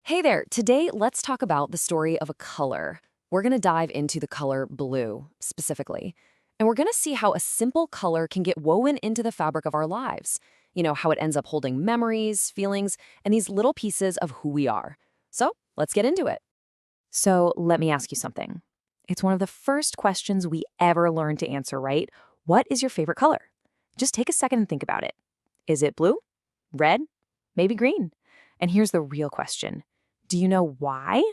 Hey there, today let's talk about the story of a color. We're going to dive into the color blue, specifically. And we're going to see how a simple color can get woven into the fabric of our lives. How it ends up holding memories, feelings, and these little pieces of who we are. So let's get into it. So let me ask you something. It's one of the first questions we ever learn to answer, right? What is your favorite color? Just take a second and think about it. Is it blue? Red? Maybe green? And here's the real question. Do you know why?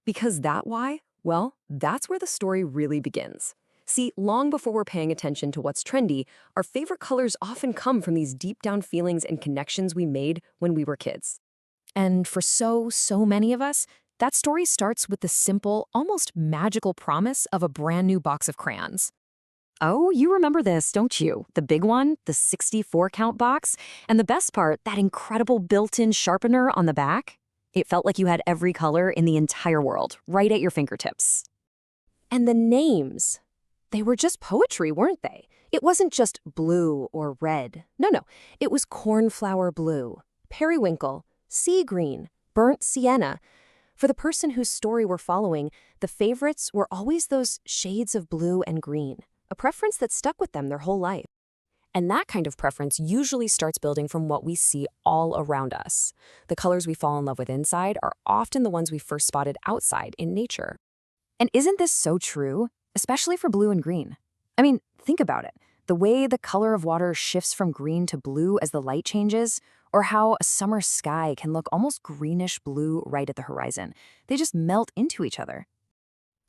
Because that why, well, that's where the story really begins. See, long before we're paying attention to what's trendy, our favorite colors often come from these deep down feelings and connections we made when we were kids. And for so many of us, that story starts with the simple, almost magical promise of a brand new box of crayons. Oh, you remember this, don't you? The big one, the 64 count box, and the best part, that incredible built-in sharpener on the back. It felt like you had every color in the entire world, right at your fingertips. And the names, they were just poetry, weren't they? It wasn't just blue or red. No, it was cornflower blue, periwinkle, sea green, burnt sienna. For the person whose story we're following, the favorites were always those shades of blue and green, a preference that stuck with them their whole life. And that kind of preference usually starts building from what we see all around us. The colors we fall in love with inside are often the ones we first spotted outside in nature. And isn't this so true? Especially for blue and green. I mean, think about it. The way the color of water shifts from green to blue as the light changes, or how a summer sky can look almost greenish blue right at the horizon. They just melt into each other.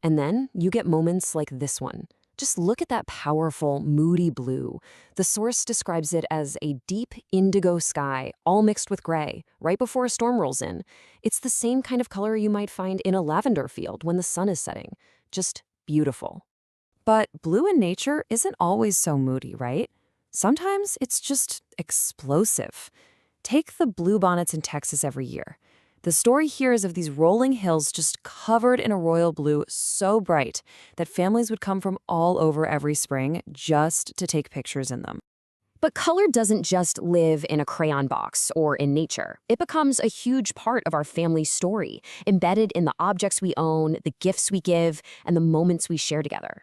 And then you get moments like this one. Just look at that powerful, moody blue. The source describes it as a deep indigo sky, all mixed with gray, right before a storm rolls in. It's the same kind of color you might find in a lavender field when the sun is setting. Just beautiful. But blue in nature isn't always so moody, right? Sometimes it's just explosive. Take the bluebonnets in Texas every year. The story here is of these rolling hills just covered in a royal blue so bright that families would come from all over every spring just to take pictures in them. But color doesn't just live in a crayon box or in nature. It becomes a huge part of our family story, embedded in the objects we own, the gifts we give, and the moments we share together.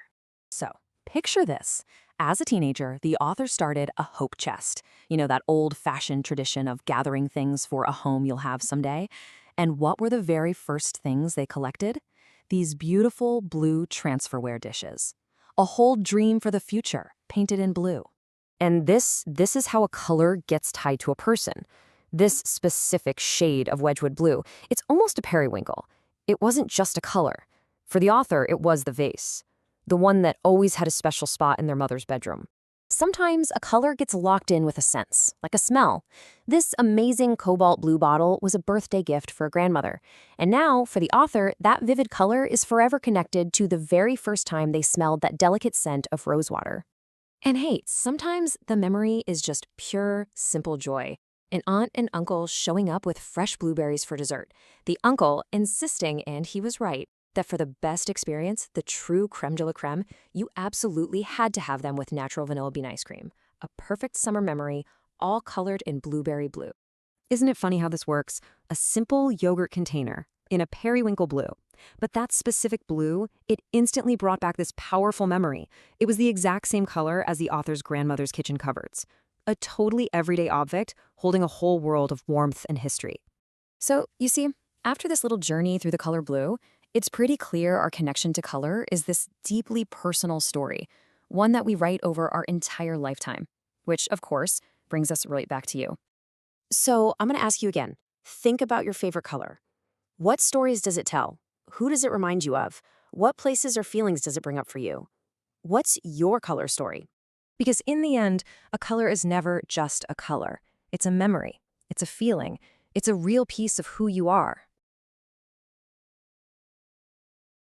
So, picture this. As a teenager, the author started a hope chest. That old-fashioned tradition of gathering things for a home you'll have someday. And what were the very first things they collected? These beautiful blue transferware dishes. A whole dream for the future, painted in blue. And this is how a color gets tied to a person. This specific shade of Wedgwood blue, it's almost a periwinkle. It wasn't just a color. For the author, it was the vase. The one that always had a special spot in their mother's bedroom. Sometimes a color gets locked in with a sense, like a smell. This amazing cobalt blue bottle was a birthday gift for a grandmother. And now, for the author, that vivid color is forever connected to the very first time they smelled that delicate scent of rosewater. And hey, sometimes the memory is just pure, simple joy. An aunt and uncle showing up with fresh blueberries for dessert. The uncle insisting, and he was right, that for the best experience, the true creme de la creme, you absolutely had to have them with natural vanilla bean ice cream. A perfect summer memory, all colored in blueberry blue. Isn't it funny how this works? A simple yogurt container in a periwinkle blue. But that specific blue, it instantly brought back this powerful memory. It was the exact same color as the author's grandmother's kitchen cupboards. A totally everyday object holding a whole world of warmth and history. So, you see, after this little journey through the color blue, it's pretty clear our connection to color is this deeply personal story, one that we write over our entire lifetime, which, of course, brings us right back to you. So I'm going to ask you again, think about your favorite color. What stories does it tell? Who does it remind you of? What places or feelings does it bring up for you? What's your color story? Because in the end, a color is never just a color. It's a memory. It's a feeling. It's a real piece of who you are.